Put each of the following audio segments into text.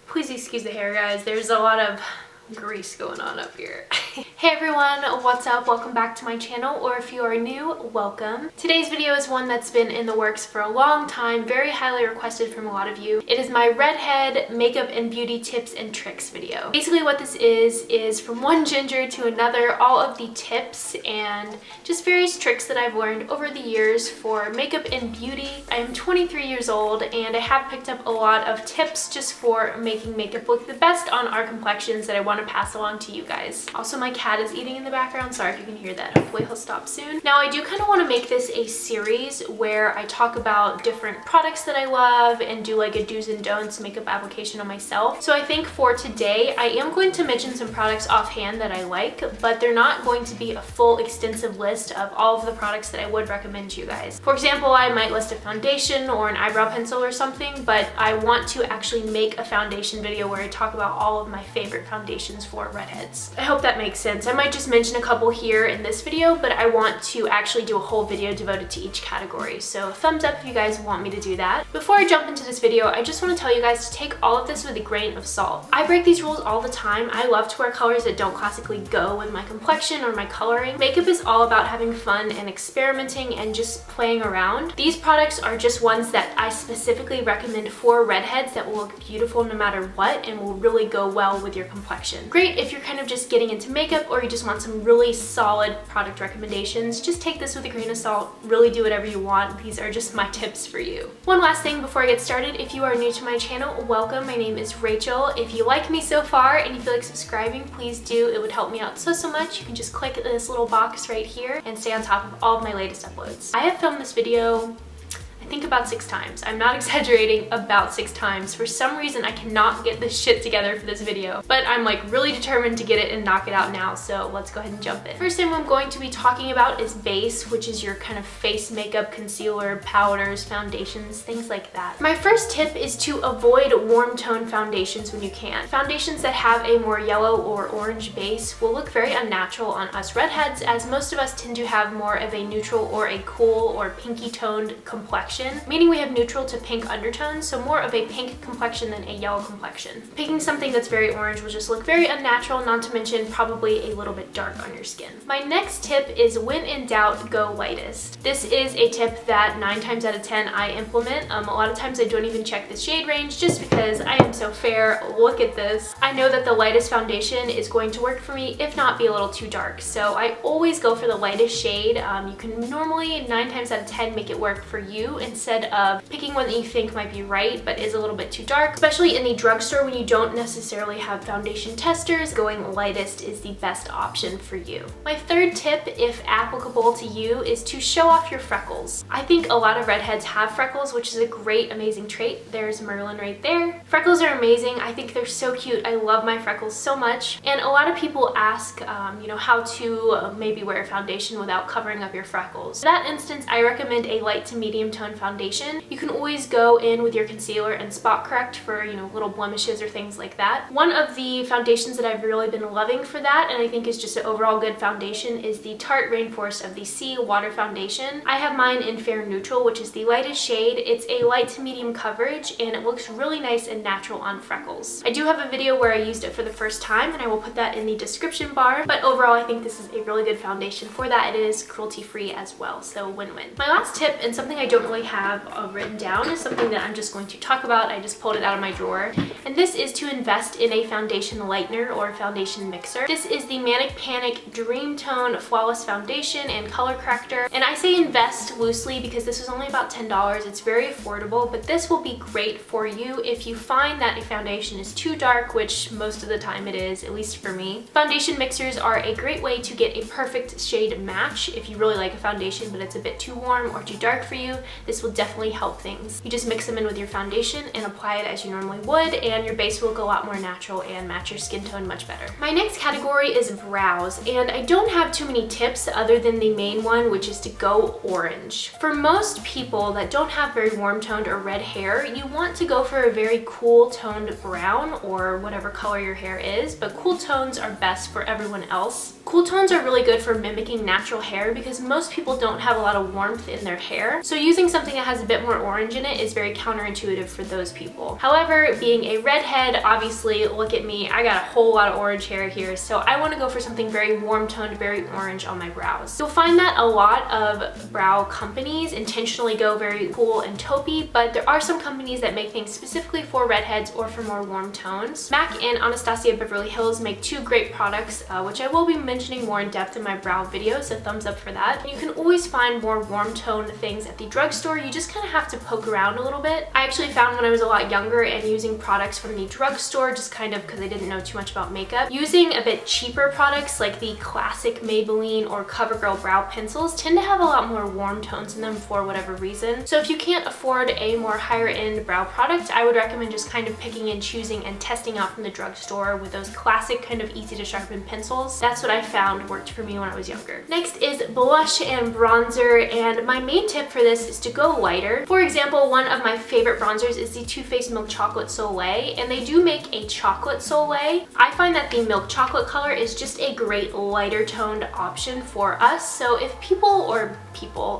Please excuse the hair, guys. There's a lot of grease going on up here. Hey everyone, what's up? Welcome back to my channel, or if you are new, welcome. Today's video is one that's been in the works for a long time, very highly requested from a lot of you. It is my Redhead makeup and beauty tips and tricks video. Basically what this is from one ginger to another, all of the tips and just various tricks that I've learned over the years for makeup and beauty. I am 23 years old and I have picked up a lot of tips just for making makeup look the best on our complexions that I want to pass along to you guys. Also, my cat is eating in the background. Sorry if you can hear that. Hopefully he'll stop soon. Now, I do kind of want to make this a series where I talk about different products that I love and do like a do's and don'ts makeup application on myself. So I think for today, I am going to mention some products offhand that I like, but they're not going to be a full extensive list of all of the products that I would recommend to you guys. For example, I might list a foundation or an eyebrow pencil or something, but I want to actually make a foundation video where I talk about all of my favorite foundations for redheads. I hope that makes sense. I might just mention a couple here in this video, but I want to actually do a whole video devoted to each category. So thumbs up if you guys want me to do that. Before I jump into this video, I just want to tell you guys to take all of this with a grain of salt. I break these rules all the time. I love to wear colors that don't classically go with my complexion or my coloring. Makeup is all about having fun and experimenting and just playing around. These products are just ones that I specifically recommend for redheads that will look beautiful no matter what and will really go well with your complexion. Great if you're kind of just getting into makeup or you just want some really solid product recommendations. Just take this with a grain of salt, really do whatever you want. These are just my tips for you. One last thing before I get started, if you are new to my channel, welcome. My name is Rachel. If you like me so far and you feel like subscribing, please do. It would help me out so much. You can just click this little box right here and stay on top of all of my latest uploads. I have filmed this video I think about 6 times. I'm not exaggerating, about 6 times. For some reason, I cannot get this shit together for this video, but I'm like really determined to get it and knock it out now, so let's go ahead and jump in. First thing I'm going to be talking about is base, which is your kind of face makeup, concealer, powders, foundations, things like that. My first tip is to avoid warm tone foundations when you can. Foundations that have a more yellow or orange base will look very unnatural on us redheads, as most of us tend to have more of a neutral or a cool or pinky toned complexion, meaning we have neutral to pink undertones, so more of a pink complexion than a yellow complexion. Picking something that's very orange will just look very unnatural, not to mention probably a little bit dark on your skin. My next tip is when in doubt, go lightest. This is a tip that 9 times out of 10 I implement. A lot of times I don't even check the shade range just because I am so fair. Look at this. I know that the lightest foundation is going to work for me, if not be a little too dark. So I always go for the lightest shade. You can normally 9 times out of 10 make it work for you instead of picking one that you think might be right but is a little bit too dark. Especially in the drugstore when you don't necessarily have foundation testers, going lightest is the best option for you. My third tip, if applicable to you, is to show off your freckles. I think a lot of redheads have freckles, which is a great, amazing trait. There's Merlin right there. Freckles are amazing. I think they're so cute. I love my freckles so much. And a lot of people ask, you know, how to maybe wear a foundation without covering up your freckles. In that instance, I recommend a light to medium tone foundation. You can always go in with your concealer and spot correct for, you know, little blemishes or things like that. One of the foundations that I've really been loving for that, and I think is just an overall good foundation, is the Tarte Rainforest of the Sea Water Foundation. I have mine in Fair Neutral, which is the lightest shade. It's a light to medium coverage and it looks really nice and natural on freckles. I do have a video where I used it for the first time and I will put that in the description bar, but overall I think this is a really good foundation for that. It is cruelty free as well, so win-win. My last tip, and something I don't really have written down, is something that I'm just going to talk about. I just pulled it out of my drawer, and this is to invest in a foundation lightener or foundation mixer. This is the Manic Panic Dream Tone Flawless Foundation and Color Corrector, and I say invest loosely because this was only about $10. It's very affordable, but this will be great for you if you find that a foundation is too dark, which most of the time it is, at least for me. Foundation mixers are a great way to get a perfect shade match. If you really like a foundation but it's a bit too warm or too dark for you, this will definitely help things. You just mix them in with your foundation and apply it as you normally would, and your base will look a lot more natural and match your skin tone much better. My next category is brows, and I don't have too many tips other than the main one, which is to go orange. For most people that don't have very warm toned or red hair, you want to go for a very cool toned brown or whatever color your hair is, but cool tones are best for everyone else. Cool tones are really good for mimicking natural hair because most people don't have a lot of warmth in their hair. So using something something that has a bit more orange in it is very counterintuitive for those people. However, being a redhead, obviously, look at me, I got a whole lot of orange hair here, so I want to go for something very warm toned, very orange on my brows. You'll find that a lot of brow companies intentionally go very cool and taupey, but there are some companies that make things specifically for redheads or for more warm tones. MAC and Anastasia Beverly Hills make two great products, which I will be mentioning more in depth in my brow video, so thumbs up for that. You can always find more warm tone things at the drugstore. You just kind of have to poke around a little bit. I actually found when I was a lot younger and using products from the drugstore, just kind of because I didn't know too much about makeup, using a bit cheaper products like the classic Maybelline or CoverGirl brow pencils tend to have a lot more warm tones in them for whatever reason. So if you can't afford a more higher end brow product, I would recommend just kind of picking and choosing and testing out from the drugstore with those classic kind of easy to sharpen pencils. That's what I found worked for me when I was younger. Next is blush and bronzer, and my main tip for this is to go lighter. For example, one of my favorite bronzers is the Too Faced Milk Chocolate Soleil, and they do make a chocolate soleil. I find that the milk chocolate color is just a great lighter toned option for us. So if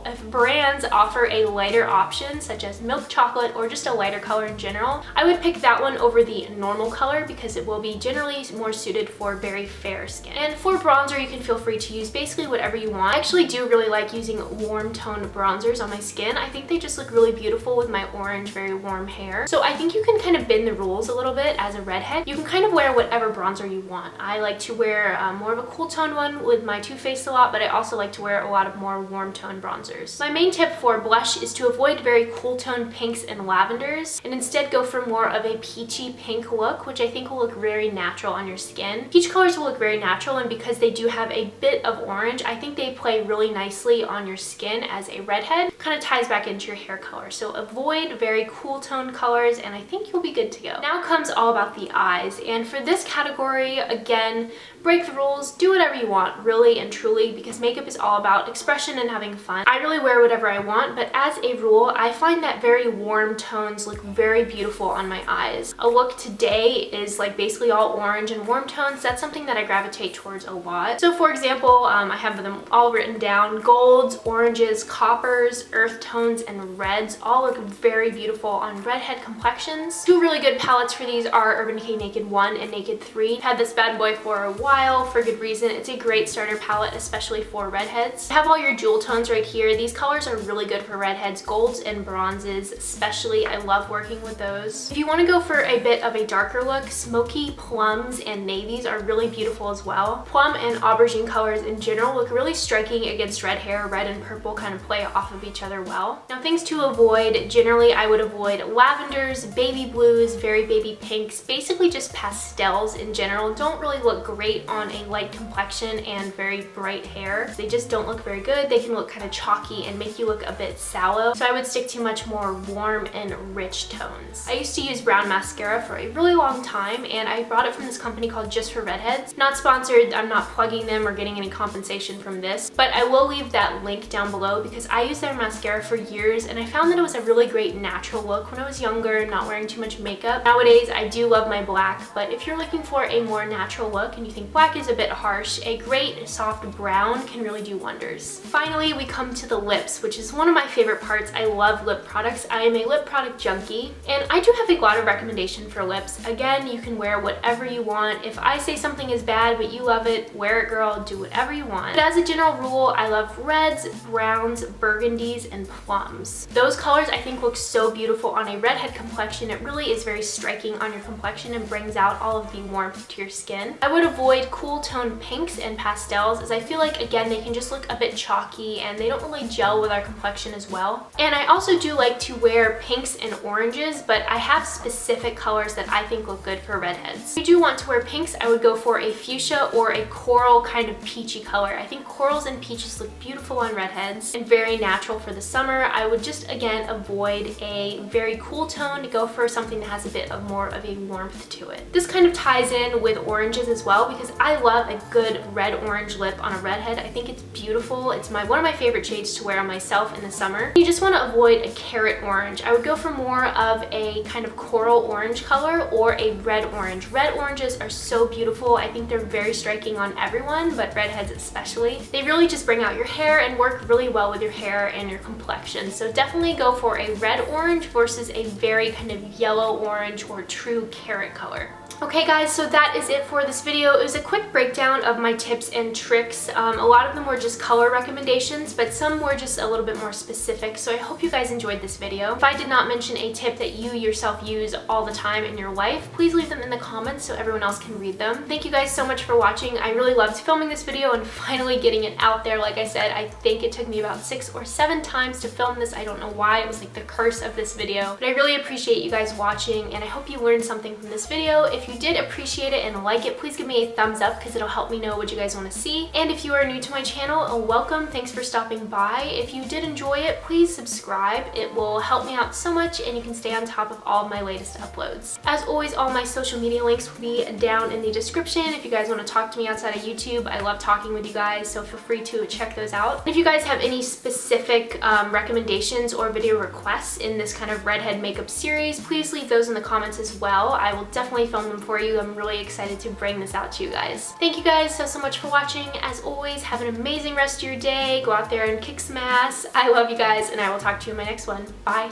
if brands offer a lighter option such as milk chocolate or just a lighter color in general, I would pick that one over the normal color because it will be generally more suited for very fair skin. And for bronzer, you can feel free to use basically whatever you want. I actually do really like using warm toned bronzers on my skin. I think they just look really beautiful with my orange, very warm hair. So I think you can kind of bend the rules a little bit as a redhead. You can kind of wear whatever bronzer you want. I like to wear more of a cool tone one with my Too Faced a lot, but I also like to wear a lot of more warm tone bronzers. My main tip for blush is to avoid very cool tone pinks and lavenders and instead go for more of a peachy pink look, which I think will look very natural on your skin. Peach colors will look very natural, and because they do have a bit of orange, I think they play really nicely on your skin as a redhead. Kind of ties back into your hair color. So avoid very cool tone colors and I think you'll be good to go. Now comes all about the eyes, and for this category, again, break the rules, do whatever you want, really and truly, because makeup is all about expression and having fun. I really wear whatever I want, but as a rule, I find that very warm tones look very beautiful on my eyes. A look today is like basically all orange and warm tones. That's something that I gravitate towards a lot. So for example, I have them all written down. Golds, oranges, coppers, earth tones, and reds all look very beautiful on redhead complexions. Two really good palettes for these are Urban Decay Naked 1 and Naked 3. Had this bad boy for a while for good reason. It's a great starter palette, especially for redheads. You have all your jewel tones right here. These colors are really good for redheads. Golds and bronzes especially. I love working with those. If you want to go for a bit of a darker look, smoky plums and navies are really beautiful as well. Plum and aubergine colors in general look really striking against red hair. Red and purple kind of play off of each other well. Now things to avoid, generally I would avoid lavenders, baby blues, very baby pinks, basically just pastels in general. Don't really look great on a light complexion and very bright hair. They just don't look very good. They can look kind of chalky and make you look a bit sallow. So I would stick to much more warm and rich tones. I used to use brown mascara for a really long time, and I brought it from this company called Just for Redheads. Not sponsored, I'm not plugging them or getting any compensation from this, but I will leave that link down below because I used their mascara for years and I found that it was a really great natural look when I was younger, not wearing too much makeup. Nowadays, I do love my black, but if you're looking for a more natural look and you think black is a bit harsh, a great soft brown can really do wonders. Finally, we come to the lips, which is one of my favorite parts. I love lip products. I am a lip product junkie, and I do have a lot of recommendation for lips. Again, you can wear whatever you want. If I say something is bad but you love it, wear it girl, do whatever you want. But as a general rule, I love reds, browns, burgundies, and plums. Those colors I think look so beautiful on a redhead complexion. It really is very striking on your complexion and brings out all of the warmth to your skin. I would avoid cool tone pinks and pastels as I feel like, again, they can just look a bit chalky and they don't really gel with our complexion as well. And I also do like to wear pinks and oranges, but I have specific colors that I think look good for redheads. If you do want to wear pinks, I would go for a fuchsia or a coral kind of peachy color. I think corals and peaches look beautiful on redheads and very natural for the summer. I would just, again, avoid a very cool tone to go for something that has a bit of more of a warmth to it. This kind of ties in with oranges as well because I love a good red-orange lip on a redhead. I think it's beautiful. It's one of my favorite shades to wear on myself in the summer. You just want to avoid a carrot orange. I would go for more of a kind of coral orange color or a red orange. Red oranges are so beautiful. I think they're very striking on everyone, but redheads especially. They really just bring out your hair and work really well with your hair and your complexion. So definitely go for a red orange versus a very kind of yellow orange or true carrot color. Okay guys, so that is it for this video. It was a quick breakdown of my tips and tricks. A lot of them were just color recommendations, but some were just a little bit more specific, so I hope you guys enjoyed this video. If I did not mention a tip that you yourself use all the time in your life, please leave them in the comments so everyone else can read them. Thank you guys so much for watching. I really loved filming this video and finally getting it out there. Like I said, I think it took me about 6 or 7 times to film this. I don't know why. It was like the curse of this video, but I really appreciate you guys watching, and I hope you learned something from this video. If you did appreciate it and like it, please give me a thumbs up because it'll help me know what you guys want to see. And if you are new to my channel, welcome. Thanks for stopping by. If you did enjoy it, please subscribe. It will help me out so much, and you can stay on top of all of my latest uploads. As always, all my social media links will be down in the description. If you guys want to talk to me outside of YouTube, I love talking with you guys, so feel free to check those out. If you guys have any specific recommendations or video requests in this kind of redhead makeup series, please leave those in the comments as well. I will definitely film them for you. I'm really excited to bring this out to you guys. Thank you guys so much for watching. As always, have an amazing rest of your day. Go out there and kick some ass. I love you guys, and I will talk to you in my next one. Bye.